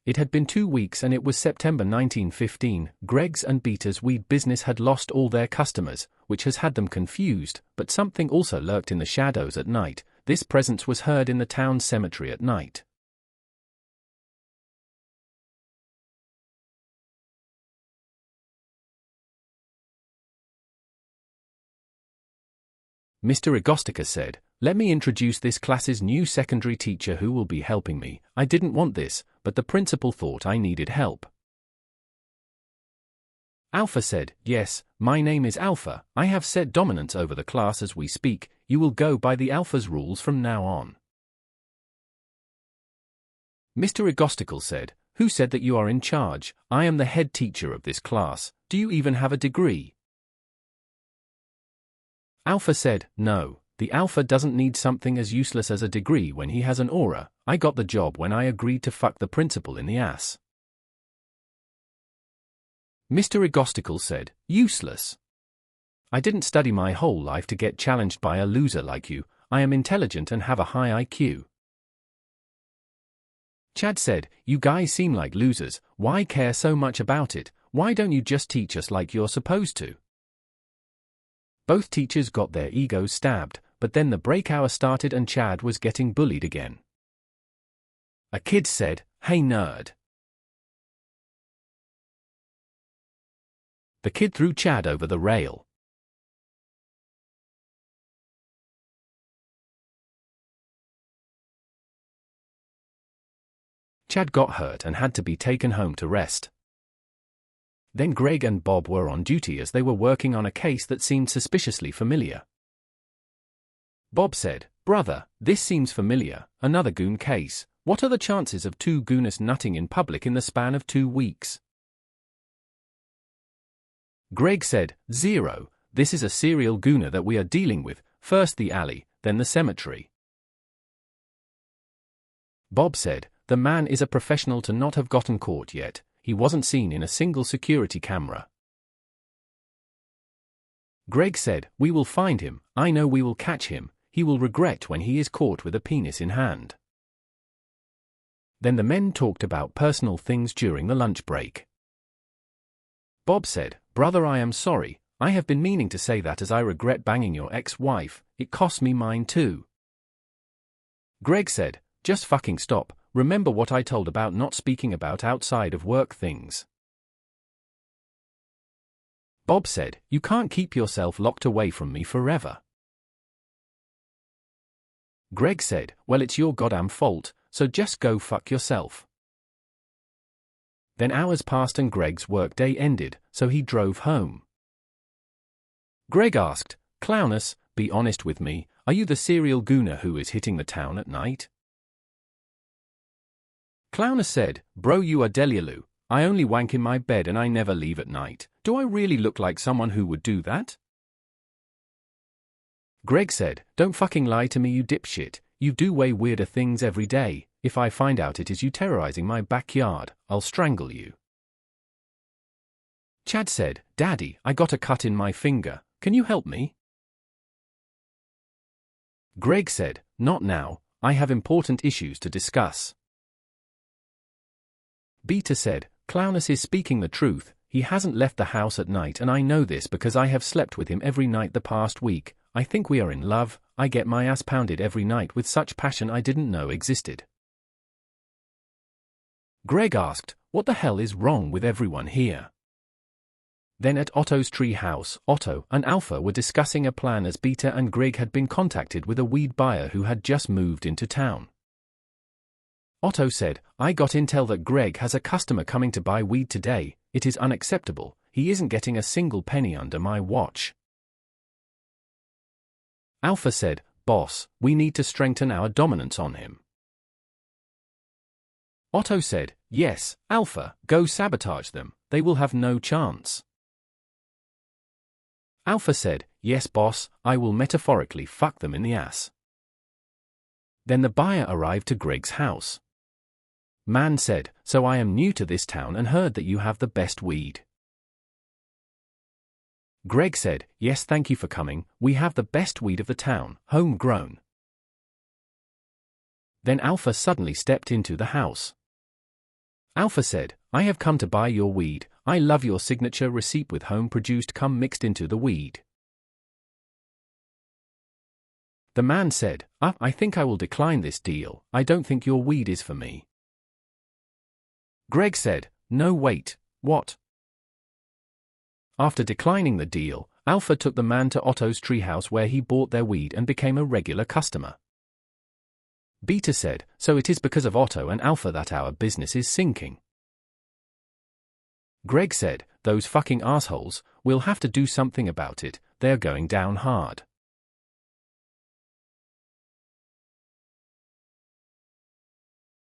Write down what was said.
It had been 2 weeks and it was September 1915. Greg's and Beta's weed business had lost all their customers, which has had them confused, but something also lurked in the shadows at night. This presence was heard in the town cemetery at night. Mr. Egostica said, "Let me introduce this class's new secondary teacher who will be helping me. I didn't want this, but the principal thought I needed help." Alpha said, "Yes, my name is Alpha. I have set dominance over the class as we speak. You will go by the Alpha's rules from now on." Mr. Egostical said, "Who said that you are in charge? I am the head teacher of this class. Do you even have a degree?" Alpha said, "No, the Alpha doesn't need something as useless as a degree when he has an aura. I got the job when I agreed to fuck the principal in the ass." Mr. Egostical said, "Useless. I didn't study my whole life to get challenged by a loser like you. I am intelligent and have a high IQ." Chad said, "You guys seem like losers. Why care so much about it? Why don't you just teach us like you're supposed to?" Both teachers got their egos stabbed, but then the break hour started and Chad was getting bullied again. A kid said, "Hey nerd." The kid threw Chad over the rail. Chad got hurt and had to be taken home to rest. Then Greg and Bob were on duty as they were working on a case that seemed suspiciously familiar. Bob said, "Brother, this seems familiar, another goon case. What are the chances of 2 gooners nutting in public in the span of 2 weeks?" Greg said, "0. This is a serial gooner that we are dealing with, first the alley, then the cemetery." Bob said, "The man is a professional to not have gotten caught yet. He wasn't seen in a single security camera." Greg said, "We will find him. I know we will catch him. He will regret when he is caught with a penis in hand." Then the men talked about personal things during the lunch break. Bob said, "Brother, I am sorry. I have been meaning to say that as I regret banging your ex-wife. It cost me mine too." Greg said, "Just fucking stop. Remember what I told about not speaking about outside of work things." Bob said, "You can't keep yourself locked away from me forever." Greg said, "Well, it's your goddamn fault, so just go fuck yourself." Then hours passed and Greg's workday ended, so he drove home. Greg asked, "Clownus, be honest with me, are you the serial gooner who is hitting the town at night?" Clownus said, "Bro, you are Delialu. I only wank in my bed and I never leave at night. Do I really look like someone who would do that?" Greg said, "Don't fucking lie to me, you dipshit. You do way weirder things every day. If I find out it is you terrorizing my backyard, I'll strangle you." Chad said, "Daddy, I got a cut in my finger. Can you help me?" Greg said, "Not now. I have important issues to discuss." Beta said, "Clownus is speaking the truth. He hasn't left the house at night and I know this because I have slept with him every night the past week. I think we are in love. I get my ass pounded every night with such passion I didn't know existed." Greg asked, "What the hell is wrong with everyone here?" Then at Otto's tree house, Otto and Alpha were discussing a plan as Beta and Greg had been contacted with a weed buyer who had just moved into town. Otto said, "I got intel that Greg has a customer coming to buy weed today. It is unacceptable. He isn't getting a single penny under my watch." Alpha said, "Boss, we need to strengthen our dominance on him." Otto said, "Yes, Alpha, go sabotage them. They will have no chance." Alpha said, "Yes, boss, I will metaphorically fuck them in the ass." Then the buyer arrived to Greg's house. Man said, "So I am new to this town and heard that you have the best weed." Greg said, "Yes, thank you for coming. We have the best weed of the town, homegrown." Then Alpha suddenly stepped into the house. Alpha said, I have come to buy your weed. I love your signature receipt with home-produced cum mixed into the weed. The man said, I think I will decline this deal. I don't think your weed is for me. Greg said, no wait, what? After declining the deal, Alpha took the man to Otto's treehouse where he bought their weed and became a regular customer. Beta said, so it is because of Otto and Alpha that our business is sinking. Greg said, those fucking assholes, we'll have to do something about it, they're going down hard.